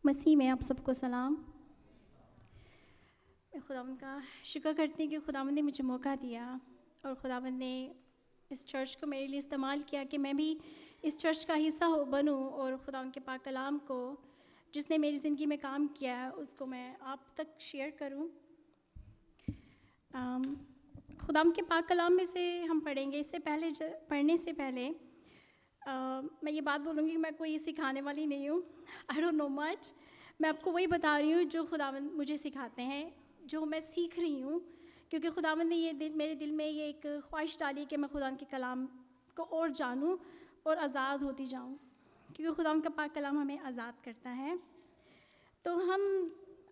मसीह में आप सबको सलाम। मैं खुदावंद का शुक्र करती हूँ कि खुदावंद ने मुझे मौका दिया और खुदावंद ने इस चर्च को मेरे लिए इस्तेमाल किया कि मैं भी इस चर्च का हिस्सा बनूँ और खुदावंद के पाक कलाम को जिसने मेरी ज़िंदगी में काम किया है उसको मैं आप तक शेयर करूँ। खुदावंद के पाक कलाम में से हम पढ़ेंगे। इससे पहले पढ़ने से पहले मैं ये बात बोलूँगी कि मैं कोई सिखाने वाली नहीं हूँ। आई डोंट नो मच। मैं आपको वही बता रही हूँ जो खुदावंद मुझे सिखाते हैं, जो मैं सीख रही हूँ, क्योंकि खुदावंद ने मेरे दिल में ये एक ख्वाहिश डाली कि मैं खुदावंद के कलाम को और जानूँ और आज़ाद होती जाऊँ, क्योंकि खुदावंद का पाक कलाम हमें आज़ाद करता है। तो हम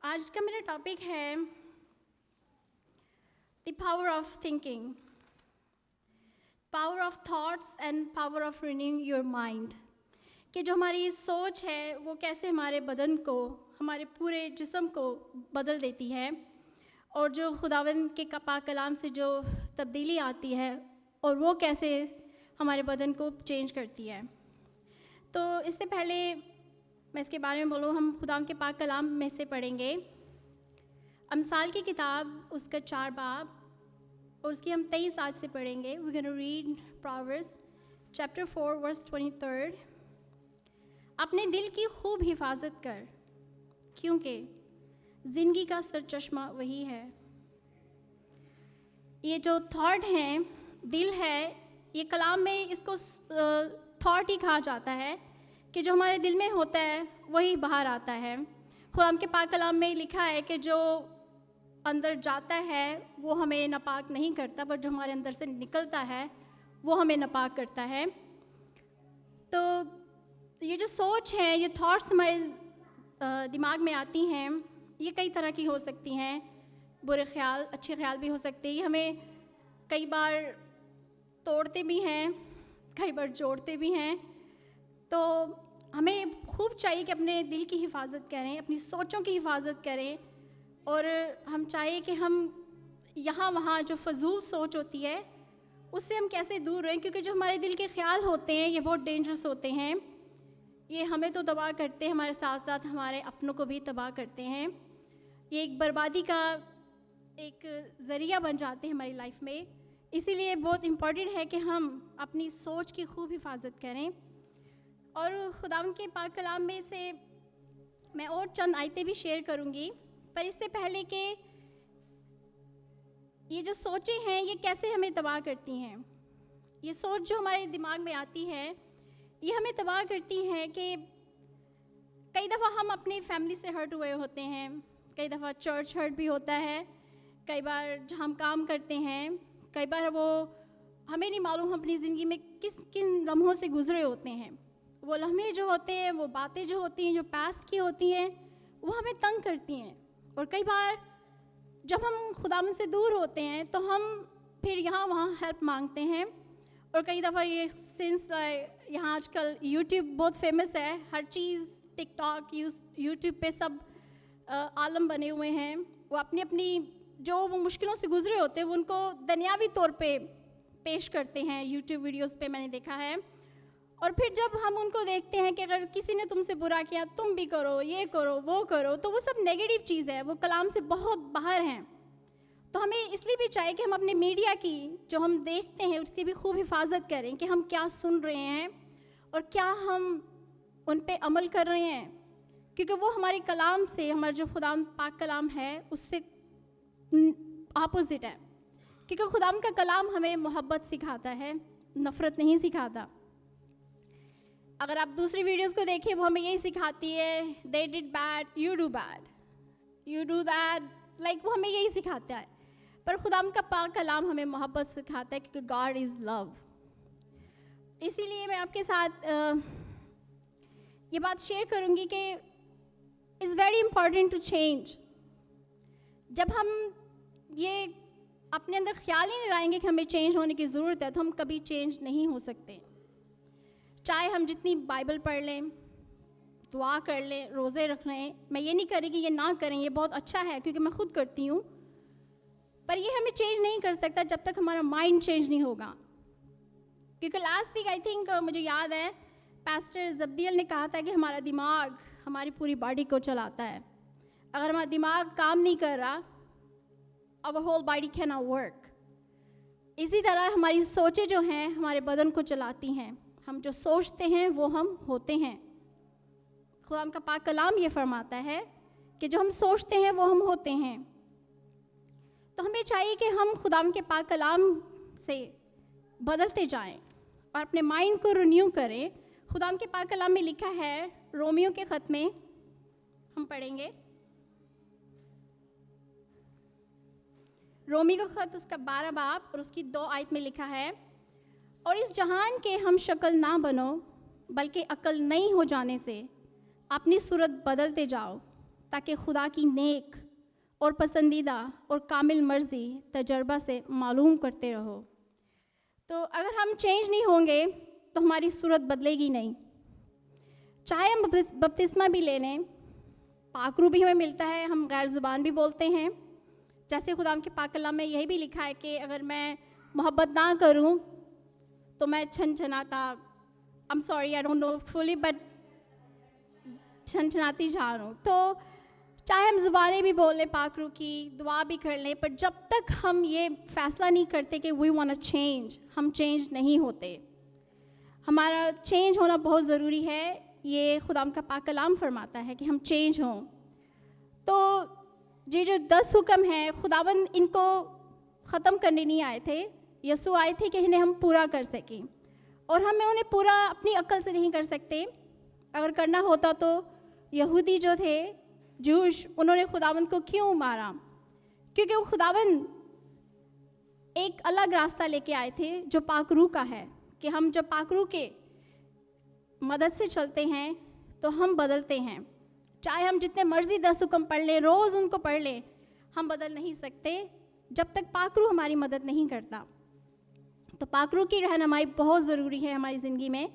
आज का मेरा टॉपिक है the power of thinking, power of thoughts and power of renewing your mind, कि जो हमारी सोच है वो कैसे हमारे बदन को, हमारे पूरे जिस्म को बदल देती है, और जो खुदावंद के पाक कलाम से जो तब्दीली आती है और वो कैसे हमारे बदन को चेंज करती है। तो इससे पहले मैं इसके बारे में बोलूँ, हम खुदावंद के पाक कलाम में से पढ़ेंगे अमसाल की किताब, उसका 4 बाब, और उसकी हम 23 आज से पढ़ेंगे। We gonna read Proverbs chapter 4 verse 23। अपने दिल की खूब हिफाजत कर, क्योंकि ज़िंदगी का सरचश्मा वही है। ये जो थॉट हैं, दिल है, ये कलाम में इसको थॉट ही कहा जाता है कि जो हमारे दिल में होता है वही बाहर आता है। खुदा के पाक कलाम में लिखा है कि जो अंदर जाता है वो हमें नापाक नहीं करता, पर जो हमारे अंदर से निकलता है वो हमें नापाक करता है। तो ये जो सोच है, ये थॉट्स हमारे दिमाग में आती हैं, ये कई तरह की हो सकती हैं। बुरे ख्याल, अच्छे ख्याल भी हो सकते हैं। ये हमें कई बार तोड़ते भी हैं, कई बार जोड़ते भी हैं। तो हमें खूब चाहिए कि अपने दिल की हिफाजत करें, अपनी सोचों की हिफाजत करें, और हम चाहिए कि हम यहाँ वहाँ जो फजूल सोच होती है उससे हम कैसे दूर रहें, क्योंकि जो हमारे दिल के ख्याल होते हैं ये बहुत डेंजरस होते हैं। ये हमें तो तबाह करते हैं, हमारे साथ साथ हमारे अपनों को भी तबाह करते हैं। ये एक बर्बादी का एक ज़रिया बन जाते हैं हमारी लाइफ में। इसीलिए बहुत इम्पॉर्टेंट है कि हम अपनी सोच की खूब हिफाजत करें। और खुदावंद के पाक कलाम में से मैं और चंद आयतें भी शेयर करूँगी, पर इससे पहले कि ये जो सोचें हैं ये कैसे हमें तबाह करती हैं। ये सोच जो हमारे दिमाग में आती है ये हमें तबाह करती हैं कि कई दफ़ा हम अपनी फैमिली से हर्ट हुए होते हैं, कई दफ़ा चर्च हर्ट भी होता है, कई बार जहाँ हम काम करते हैं, कई बार वो हमें नहीं मालूम हम अपनी ज़िंदगी में किन लम्हों से गुजरे होते हैं। वो लम्हे जो होते हैं, वो बातें जो होती हैं, जो पास्ट की होती हैं, वो हमें तंग करती हैं। और कई बार जब हम खुदावंद से दूर होते हैं तो हम फिर यहाँ वहाँ हेल्प मांगते हैं। और कई दफ़ा ये सिंस यहाँ आजकल यूट्यूब बहुत फेमस है, हर चीज़ टिकटॉक यूट्यूब पे सब आलम बने हुए हैं। वो अपनी अपनी जो वो मुश्किलों से गुजरे होते हैं वो उनको दुनियावी तौर पे पेश करते हैं यूट्यूब वीडियोस पे, मैंने देखा है। और फिर जब हम उनको देखते हैं कि अगर किसी ने तुमसे बुरा किया तुम भी करो, ये करो, वो करो, तो वो सब नेगेटिव चीज़ है, वो कलाम से बहुत बाहर हैं। तो हमें इसलिए भी चाहिए कि हम अपने मीडिया की जो हम देखते हैं उसकी भी खूब हिफाजत करें कि हम क्या सुन रहे हैं और क्या हम उन पे अमल कर रहे हैं, क्योंकि वो हमारे कलाम से, हमारा जो खुदाम पाक कलाम है उससे अपोजिट है। क्योंकि खुदाम का कलाम हमें मोहब्बत सिखाता है, नफ़रत नहीं सिखाता। अगर आप दूसरी वीडियोस को देखें वो हमें यही सिखाती है, they did bad you do bad, you do that, like वो हमें यही सिखाता है। पर खुदाम का पाक कलाम हमें मोहब्बत सिखाता है, क्योंकि गॉड इज़ लव। इसीलिए मैं आपके साथ ये बात शेयर करूँगी कि is very important to change. जब हम ये अपने अंदर ख्याल ही नहीं लाएंगे कि हमें चेंज होने की ज़रूरत है, तो हम कभी चेंज नहीं हो सकते। चाहे हम जितनी बाइबल पढ़ लें, दुआ कर लें, रोज़े रख लें, मैं ये नहीं कह रही कि ये ना करें, ये बहुत अच्छा है क्योंकि मैं खुद करती हूँ, पर ये हमें चेंज नहीं कर सकता जब तक हमारा माइंड चेंज नहीं होगा। क्योंकि लास्ट वीक आई थिंक मुझे याद है पास्टर जब्दियल ने कहा था कि हमारा दिमाग हमारी पूरी बॉडी को चलाता है। अगर हमारा दिमाग काम नहीं कर रहा, our whole body cannot work। इसी तरह हमारी सोचें जो हैं हमारे बदन को चलाती हैं। हम जो सोचते हैं वो हम होते हैं। खुदा का पाक कलाम ये फरमाता है कि जो हम सोचते हैं वो हम होते हैं। तो हमें चाहिए कि हम खुदा के पाक कलाम से बदलते जाएं और अपने माइंड को रिन्यू करें। खुदा के पाक कलाम में लिखा है, रोमियो के ख़त में हम पढ़ेंगे, रोमी का ख़त उसका 12 बाब और उसकी 2 आयत में लिखा है, और इस जहान के हम शक्ल ना बनो बल्कि अकल नहीं हो जाने से अपनी सूरत बदलते जाओ, ताकि खुदा की नेक और पसंदीदा और कामिल मर्ज़ी तजर्बा से मालूम करते रहो। तो अगर हम चेंज नहीं होंगे तो हमारी सूरत बदलेगी नहीं। चाहे हम बपतिस्मा भी ले लें, पाकरू भी हमें मिलता है, हम गैर ज़ुबान भी बोलते हैं। जैसे खुदा के पाक कलाम में यही भी लिखा है कि अगर मैं मोहब्बत ना करूं तो मैं छनछनाता, I am sorry I don't know fully but छनछनाती जा रहा हूँ। तो चाहे हम ज़ुबानें भी बोल लें, पाकरू की दुआ भी कर लें, पर जब तक हम ये फ़ैसला नहीं करते कि वी वांट टू चेंज, हम चेंज नहीं होते। हमारा चेंज होना बहुत ज़रूरी है। ये खुदा का पाक कलाम फरमाता है कि हम चेंज हों। तो ये जो 10 हुक्म हैं, खुदाबंद इनको ख़त्म करने नहीं आए थे, यसू आए थे कि इन्हें हम पूरा कर सकें, और हमें उन्हें पूरा अपनी अक्ल से नहीं कर सकते। अगर करना होता तो यहूदी जो थे, जूश, उन्होंने खुदाबंद को क्यों मारा? क्योंकि वो खुदाबंद एक अलग रास्ता लेके आए थे जो पाकरू का है, कि हम जब पाकरू के मदद से चलते हैं तो हम बदलते हैं। चाहे हम जितने मर्जी 10 हुक्म पढ़ लें, रोज़ उनको पढ़ लें, हम बदल नहीं सकते जब तक पाकरू हमारी मदद नहीं करता। तो पाकरू की रहनुमाई बहुत ज़रूरी है हमारी ज़िंदगी में।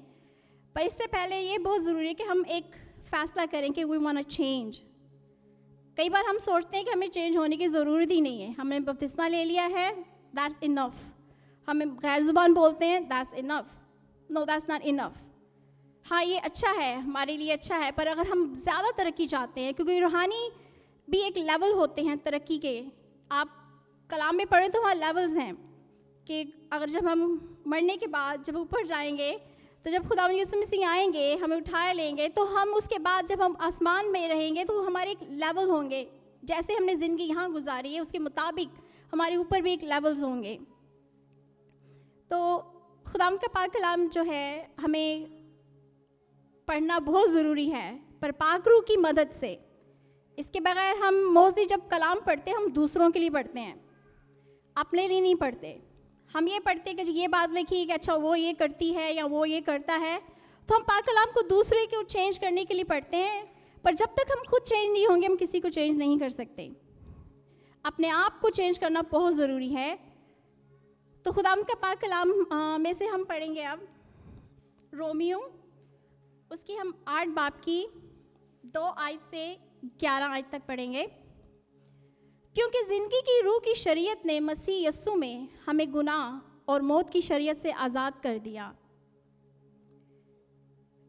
पर इससे पहले ये बहुत ज़रूरी है कि हम एक फ़ैसला करें कि वी वांट टू चेंज। कई बार हम सोचते हैं कि हमें चेंज होने की ज़रूरत ही नहीं है, हमने बपतिस्मा ले लिया है, दैट्स इनफ। हमें गैर ज़ुबान बोलते हैं, that's enough. No, that's not enough. हाँ, ये अच्छा है, हमारे लिए अच्छा है, पर अगर हम ज़्यादा तरक्की चाहते हैं, क्योंकि रूहानी भी एक लेवल होते हैं तरक्की के। आप कलाम में पढ़ें तो वहाँ लेवल्स हैं कि अगर जब हम मरने के बाद जब ऊपर जाएंगे, तो जब खुदा यीशु मसीह आएंगे, हमें उठा लेंगे, तो हम उसके बाद जब हम आसमान में रहेंगे तो हमारे एक लेवल होंगे। जैसे हमने ज़िंदगी यहाँ गुजारी है उसके मुताबिक हमारे ऊपर भी एक लेवल्स होंगे। तो खुदा का पाक कलाम जो है हमें पढ़ना बहुत ज़रूरी है, पर पाकरू की मदद से। इसके बगैर हम मोस्टली जब कलाम पढ़ते हैं हम दूसरों के लिए पढ़ते हैं, अपने लिए नहीं पढ़ते। हम ये पढ़ते कि ये बात लिखी कि अच्छा वो ये करती है या वो ये करता है, तो हम पाक कलाम को दूसरे को चेंज करने के लिए पढ़ते हैं। पर जब तक हम खुद चेंज नहीं होंगे हम किसी को चेंज नहीं कर सकते। अपने आप को चेंज करना बहुत ज़रूरी है। तो खुदा का पाक कलाम में से हम पढ़ेंगे अब रोमियो, उसकी हम 8 बाब की 2 आयत से 11 आयत तक पढ़ेंगे। क्योंकि ज़िंदगी की रूह की शरीयत ने मसीह यस्सु में हमें गुनाह और मौत की शरीयत से आज़ाद कर दिया,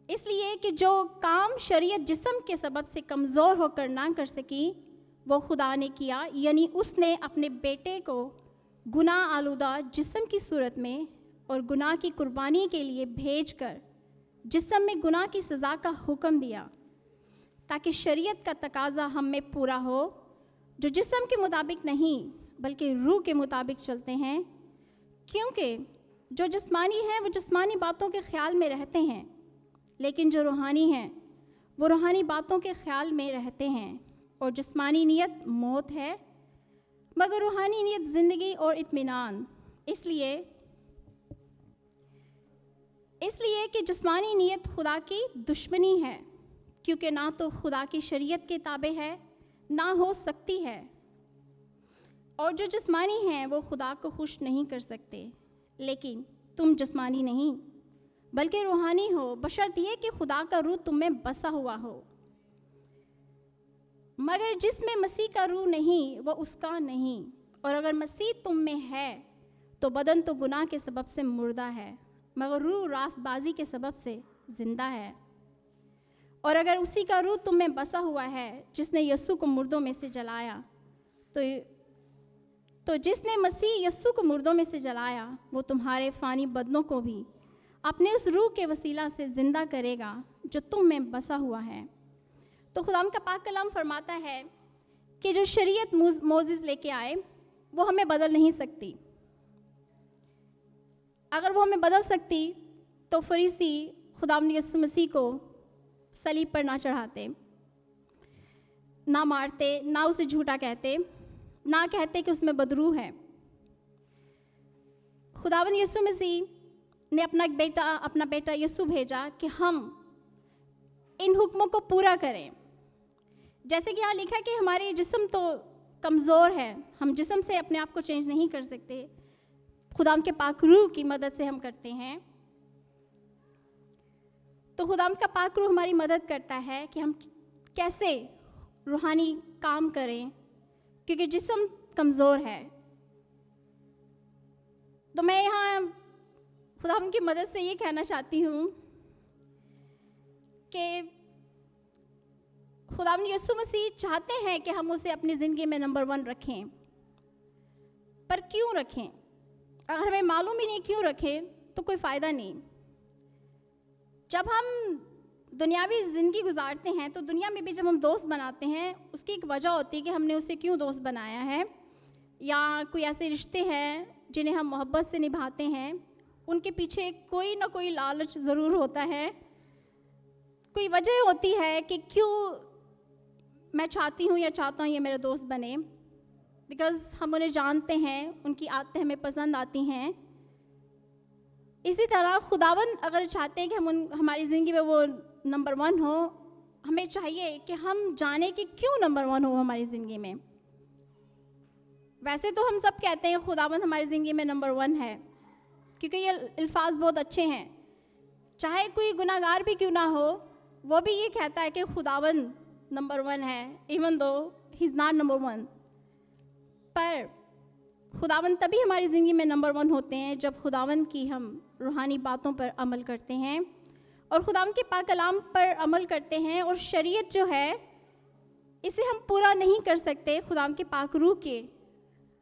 इसलिए कि जो काम शरीयत जिस्म के सबब से कमज़ोर होकर ना कर सकी वो खुदा ने किया, यानी उसने अपने बेटे को गुनाह आलूदा जिस्म की सूरत में और गुनाह की कुर्बानी के लिए भेजकर जिस्म में गुनाह की सज़ा का हुक्म दिया, ताकि शरीयत का तकाजा हम में पूरा हो, जो जिस्म के मुताबिक नहीं बल्कि रूह के मुताबिक चलते हैं। क्योंकि जो जिस्मानी हैं वो जिस्मानी बातों के ख्याल में रहते हैं, लेकिन जो रूहानी हैं वो रूहानी बातों के ख्याल में रहते हैं। और जिस्मानी नियत मौत है, मगर रूहानी नियत ज़िंदगी और इत्मीनान। इसलिए कि जिस्मानी नियत खुदा की दुश्मनी है, क्योंकि ना तो खुदा की शरीयत के ताबे है ना हो सकती है, और जो जिस्मानी हैं वो खुदा को खुश नहीं कर सकते। लेकिन तुम जिस्मानी नहीं बल्कि रूहानी हो, बशर्त ये कि खुदा का रूह तुम में बसा हुआ हो। मगर जिसमें मसीह का रूह नहीं वो उसका नहीं, और अगर मसीह तुम में है तो बदन तो गुनाह के सबब से मुर्दा है, मगर रूह रास्तबाजी के सबब से ज़िंदा है। और अगर उसी का रूह तुम में बसा हुआ है जिसने यीशु को मुर्दों में से जलाया, तो जिसने मसीह यीशु को मुर्दों में से जलाया वो तुम्हारे फ़ानी बदनों को भी अपने उस रूह के वसीला से ज़िंदा करेगा जो तुम में बसा हुआ है। तो खुदाम का पाक कलाम फरमाता है कि जो शरीयत मोसेस लेके आए वो हमें बदल नहीं सकती। अगर वो हमें बदल सकती तो फरीसी खुदाम यीशु मसीह को सलीब पर ना चढ़ाते, ना मारते, ना उसे झूठा कहते, ना कहते कि उसमें बदरूह है। खुदावन यीशु मसीह ने अपना बेटा यीशु भेजा कि हम इन हुक्मों को पूरा करें। जैसे कि यहाँ लिखा है कि हमारे जिस्म तो कमज़ोर है, हम जिस्म से अपने आप को चेंज नहीं कर सकते, खुदाम के पाक रूह की मदद से हम करते हैं। तो खुदाम का पाक रूह हमारी मदद करता है कि हम कैसे रूहानी काम करें, क्योंकि जिस्म कमज़ोर है। तो मैं यहाँ खुदाम की मदद से ये कहना चाहती हूँ कि खुदाम यीशु मसीह चाहते हैं कि हम उसे अपनी ज़िंदगी में नंबर 1 रखें, पर क्यों रखें? अगर हमें मालूम ही नहीं क्यों रखें तो कोई फ़ायदा नहीं। जब हम दुनियावी ज़िंदगी गुजारते हैं तो दुनिया में भी जब हम दोस्त बनाते हैं उसकी एक वजह होती है कि हमने उसे क्यों दोस्त बनाया है, या कोई ऐसे रिश्ते हैं जिन्हें हम मोहब्बत से निभाते हैं, उनके पीछे कोई ना कोई लालच ज़रूर होता है, कोई वजह होती है कि क्यों मैं चाहती हूँ या चाहता हूँ ये मेरे दोस्त बने, बिकॉज़ हम उन्हें जानते हैं, उनकी आदतें हमें पसंद आती हैं। इसी तरह खुदावन अगर चाहते हैं कि हमारी ज़िंदगी में वो नंबर 1 हो, हमें चाहिए कि हम जाने कि क्यों नंबर 1 हो हमारी ज़िंदगी में। वैसे तो हम सब कहते हैं खुदावन हमारी ज़िंदगी में नंबर 1 है, क्योंकि ये अल्फाज बहुत अच्छे हैं। चाहे कोई गुनाहगार भी क्यों ना हो, वो भी ये कहता है कि खुदावन नंबर 1 है, even though he is not number 1। पर खुदावन तभी हमारी ज़िंदगी में नंबर 1 होते हैं जब खुदावन की हम रूहानी बातों पर अमल करते हैं और खुदावन के पाक कलाम पर अमल करते हैं। और शरीयत जो है इसे हम पूरा नहीं कर सकते खुदावन के पाक रूह के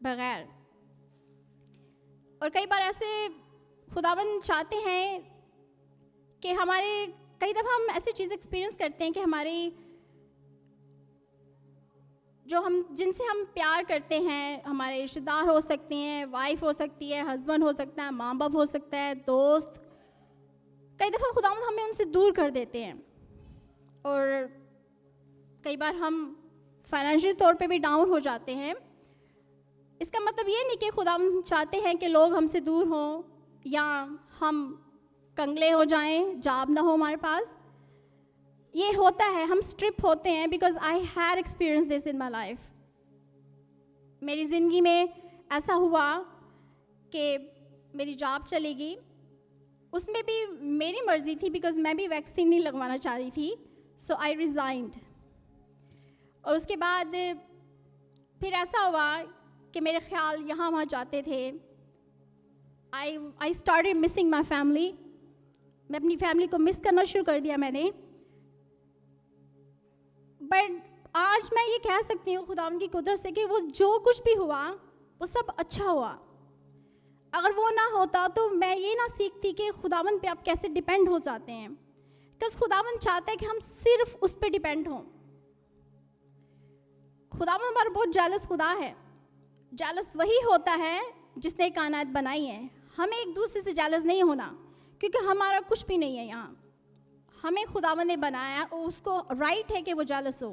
बगैर। और कई बार ऐसे खुदावन चाहते हैं कि कई दफ़ा हम ऐसी चीज़ एक्सपीरियंस करते हैं कि जिनसे हम प्यार करते हैं, हमारे रिश्तेदार हो सकते हैं, वाइफ हो सकती है, हस्बैंड हो सकता है, माँ बाप हो सकता है, दोस्त, कई दफ़ा खुदावंद हमें उनसे दूर कर देते हैं। और कई बार हम फाइनेंशियल तौर पे भी डाउन हो जाते हैं। इसका मतलब ये नहीं कि खुदावंद चाहते हैं कि लोग हमसे दूर हों या हम कंगले हो जाएं, जॉब ना हो हमारे पास। ये होता है, हम स्ट्रिप होते हैं, because I had experience this in my life. मेरी ज़िंदगी में ऐसा हुआ कि मेरी जॉब चली गई, उसमें भी मेरी मर्ज़ी थी, बिकॉज मैं भी वैक्सीन नहीं लगवाना चाह रही थी, सो आई रिज़ाइंड। और उसके बाद फिर ऐसा हुआ कि मेरे ख्याल यहाँ वहाँ जाते थे। I started missing my family. मैं अपनी फैमिली को मिस करना शुरू कर दिया मैंने। बट आज मैं ये कह सकती हूँ खुदावंद की कुदरत से कि वो जो कुछ भी हुआ वो सब अच्छा हुआ। अगर वो ना होता तो मैं ये ना सीखती कि खुदावंद पे आप कैसे डिपेंड हो जाते हैं, बिकॉज खुदावंद चाहता है कि हम सिर्फ उस पर डिपेंड हों। खुदावंद हमारा बहुत जेलस खुदा है। जेलस वही होता है जिसने कायनात बनाई है। हमें एक दूसरे से जेलस नहीं होना, क्योंकि हमारा कुछ भी नहीं है यहाँ। हमें खुदावंद ने बनाया, उसको राइट है कि वो जेलस हो।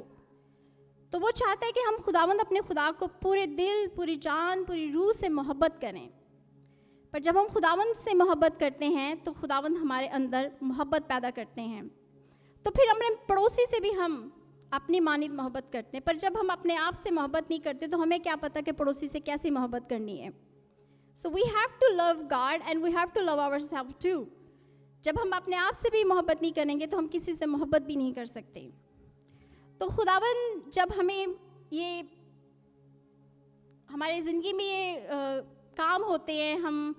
तो वो चाहता है कि हम खुदावंद अपने खुदा को पूरे दिल, पूरी जान, पूरी रूह से मोहब्बत करें। पर जब हम खुदावंद से मोहब्बत करते हैं तो खुदावंद हमारे अंदर मोहब्बत पैदा करते हैं। तो फिर अपने पड़ोसी से भी हम अपनी मानित मोहब्बत करते हैं। पर जब हम अपने आप से मोहब्बत नहीं करते तो हमें क्या पता कि पड़ोसी से कैसी मोहब्बत करनी है। So we have to love God and we have to love ourselves too. जब हम अपने आप से भी मोहब्बत नहीं करेंगे तो हम किसी से मोहब्बत भी नहीं कर सकते। तो खुदावंद जब हमें ये हमारी ज़िंदगी में ये काम होते हैं, हम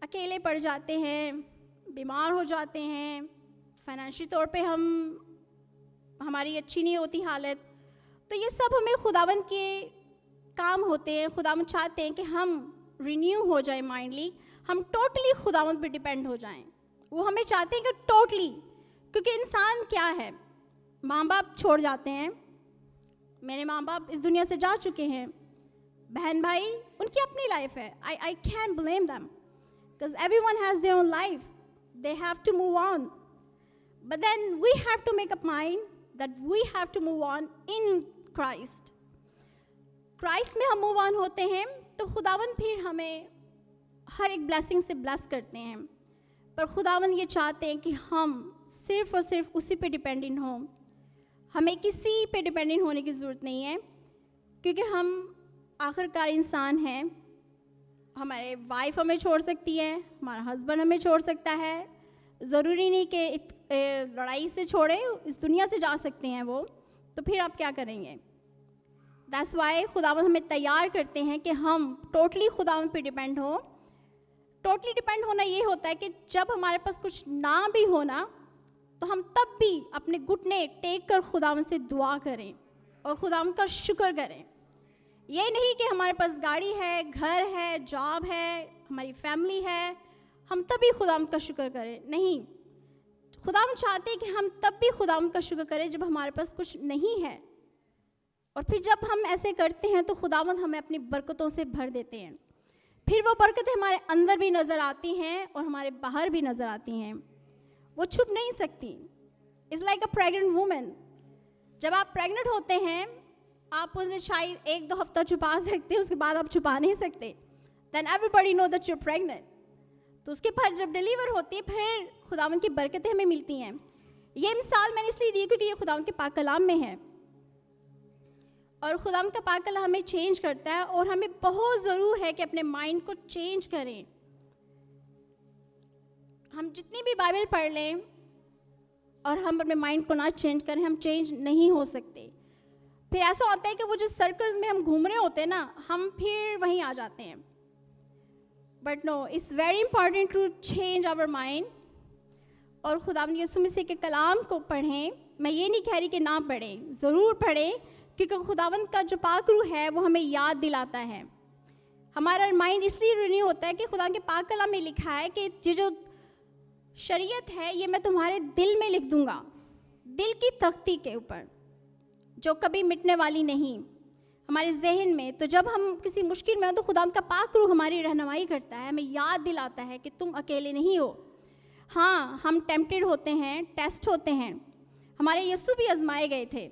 अकेले पड़ जाते हैं, बीमार हो जाते हैं, फाइनेंशियल तौर पे हम हमारी अच्छी नहीं होती हालत, तो ये सब हमें खुदावंद के काम होते हैं। खुदावंद चाहते हैं कि हम रिन्यू हो जाए माइंडली, हम टोटली खुदावंद पे डिपेंड हो जाएं। वो हमें चाहते हैं कि टोटली, क्योंकि इंसान क्या है, माँ बाप छोड़ जाते हैं। मेरे माँ बाप इस दुनिया से जा चुके हैं, बहन भाई उनकी अपनी लाइफ है। I can blame them because everyone has their own life, they have to move on, but then we have to make up mind that we have to move on in Christ. Christ में हम move on होते हैं तो खुदावंद फिर हमें हर एक blessing से ब्लेस करते हैं। पर खुदावंद ये चाहते हैं कि हम सिर्फ और सिर्फ उसी पे डिपेंडेंट हों, हमें किसी पे डिपेंडेंट होने की ज़रूरत नहीं है, क्योंकि हम आखिरकार इंसान हैं। हमारे वाइफ हमें छोड़ सकती है, हमारा हस्बैंड हमें छोड़ सकता है, ज़रूरी नहीं कि लड़ाई से छोड़े, इस दुनिया से जा सकते हैं वो, तो फिर आप क्या करेंगे। दैट्स वाई खुदावंद हमें तैयार करते हैं कि हम टोटली खुदावंद पे डिपेंड हो। टोटली डिपेंड होना ये होता है कि जब हमारे पास कुछ ना भी होना तो हम तब भी अपने घुटने टेक कर खुदावंद से दुआ करें और खुदावंद का शुक्र करें। ये नहीं कि हमारे पास गाड़ी है, घर है, जॉब है, हमारी फैमिली है, हम तभी खुदावंद का शुक्र करें। नहीं, खुदावंद चाहते हैं कि हम तब भी खुदावंद का शुक्र करें जब हमारे पास कुछ नहीं है। और फिर जब हम ऐसे करते हैं तो खुदावंद हमें अपनी बरकतों से भर देते हैं। फिर वो बरकतें हमारे अंदर भी नज़र आती हैं और हमारे बाहर भी नज़र आती हैं, वो छुप नहीं सकती। It's like a pregnant women. जब आप प्रेग्नेंट होते हैं, आप उसे शायद 1-2 हफ्ता छुपा सकते हैं, उसके बाद आप छुपा नहीं सकते। Then everybody know that you are pregnant. तो उसके बाद जब डिलीवर होती है, फिर खुदावंद की बरकतें हमें मिलती हैं। ये मिसाल मैंने इसलिए दी क्योंकि ये खुदावंद के पाक कलाम में है, और खुदावंद का पाक कलाम हमें चेंज करता है, और हमें बहुत ज़रूर है कि अपने माइंड को चेंज करें। हम जितनी भी बाइबल पढ़ लें और हम अपने माइंड को ना चेंज करें, हम चेंज नहीं हो सकते। फिर ऐसा होता है कि वो जो सर्कल्स में हम घूम रहे होते हैं ना, हम फिर वहीं आ जाते हैं। But no, it's very important to change our mind. और खुदावंद यीशु मसीह के कलाम को पढ़ें। मैं ये नहीं कह रही कि ना पढ़ें, ज़रूर पढ़ें, क्योंकि खुदावंद का जो पाक रूह है वो हमें याद दिलाता है। हमारा माइंड इसलिए रिन्यू होता है कि खुदा के पाक कलाम में लिखा है कि ये जो शरीयत है ये मैं तुम्हारे दिल में लिख दूंगा, दिल की तख्ती के ऊपर, जो कभी मिटने वाली नहीं, हमारे जहन में। तो जब हम किसी मुश्किल में हो तो खुदा का पाक रूह हमारी रहनुमाई करता है, हमें याद दिलाता है कि तुम अकेले नहीं हो। हाँ, हम टेम्प्टेड होते हैं, टेस्ट होते हैं। हमारे यीशु भी आजमाए गए थे,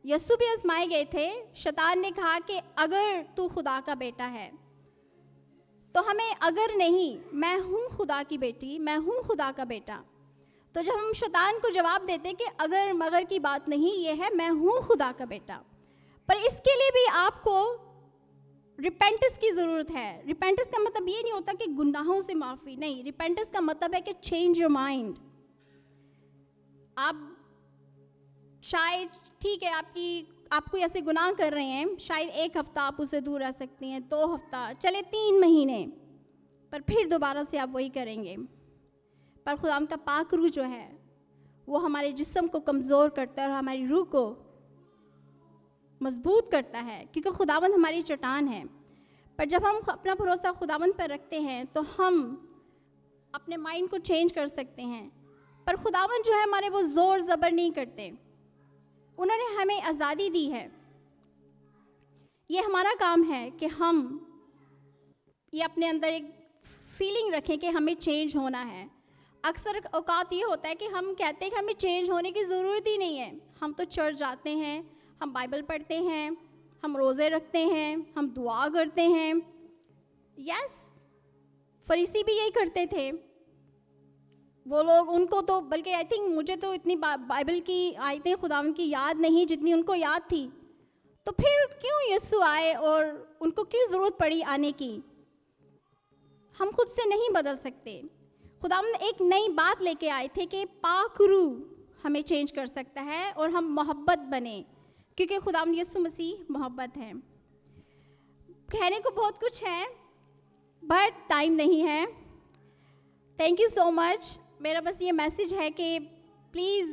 यीशु भी आजमाए गए थे। शैतान ने कहा कि अगर तू खुदा का बेटा है, तो हमें अगर नहीं, मैं हूँ खुदा की बेटी, मैं हूँ खुदा का बेटा। तो जब हम शैतान को जवाब देते कि अगर मगर की बात नहीं, ये है मैं हूँ खुदा का बेटा। पर इसके लिए भी आपको रिपेंटेंस की ज़रूरत है। रिपेंटेंस का मतलब ये नहीं होता कि गुनाहों से माफ़ी, नहीं। रिपेंटेंस का मतलब है कि चेंज योर माइंड। आप शायद, ठीक है, आप कोई ऐसे गुनाह कर रहे हैं, शायद 1 हफ्ता आप उससे दूर रह सकती हैं, 2 हफ्ता, चले 3 महीने, पर फिर दोबारा से आप वही करेंगे। पर खुदा का पाक रूह जो है वो हमारे जिस्म को कमज़ोर करता है और हमारी रूह को मजबूत करता है, क्योंकि खुदावंद हमारी चट्टान है। पर जब हम अपना भरोसा खुदावंद पर रखते हैं तो हम अपने माइंड को चेंज कर सकते हैं। पर खुदावंद जो है हमारे, वो ज़ोर ज़बर नहीं करते, उन्होंने हमें आज़ादी दी है। ये हमारा काम है कि हम ये अपने अंदर एक फीलिंग रखें कि हमें चेंज होना है। अक्सर औकात ये होता है कि हम कहते हैं कि हमें चेंज होने की ज़रूरत ही नहीं है। हम तो चर्च जाते हैं, हम बाइबल पढ़ते हैं, हम रोज़े रखते हैं, हम दुआ करते हैं। यस, फरीसी भी यही करते थे। वो लोग, उनको तो, बल्कि आई थिंक मुझे तो इतनी बाइबल की आयतें खुदावंद की याद नहीं जितनी उनको याद थी। तो फिर क्यों यीशु आए और उनको क्यों ज़रूरत पड़ी आने की? हम खुद से नहीं बदल सकते। खुदावंद एक नई बात लेके आए थे कि पाक रूह हमें चेंज कर सकता है और हम मोहब्बत बने, क्योंकि खुदावंद यीशु मसीह मोहब्बत है। कहने को बहुत कुछ है बट टाइम नहीं है। Thank you so much. मेरा बस ये मैसेज है कि प्लीज़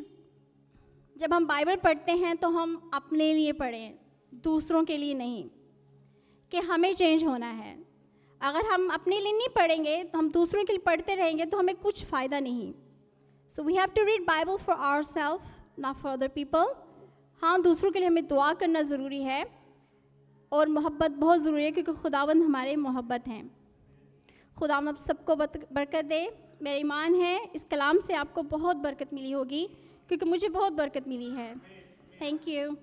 जब हम बाइबल पढ़ते हैं तो हम अपने लिए पढ़ें, दूसरों के लिए नहीं, कि हमें चेंज होना है। अगर हम अपने लिए नहीं पढ़ेंगे तो हम दूसरों के लिए पढ़ते रहेंगे तो हमें कुछ फ़ायदा नहीं। So we have to read Bible for our self, not for other people. हाँ, दूसरों के लिए हमें दुआ करना ज़रूरी है और मोहब्बत बहुत ज़रूरी है, क्योंकि खुदावंद हमारे मोहब्बत हैं। खुदावंद आप सबको बरकत दे। मेरा ईमान है इस कलाम से आपको बहुत बरकत मिली होगी, क्योंकि मुझे बहुत बरकत मिली है। Thank you.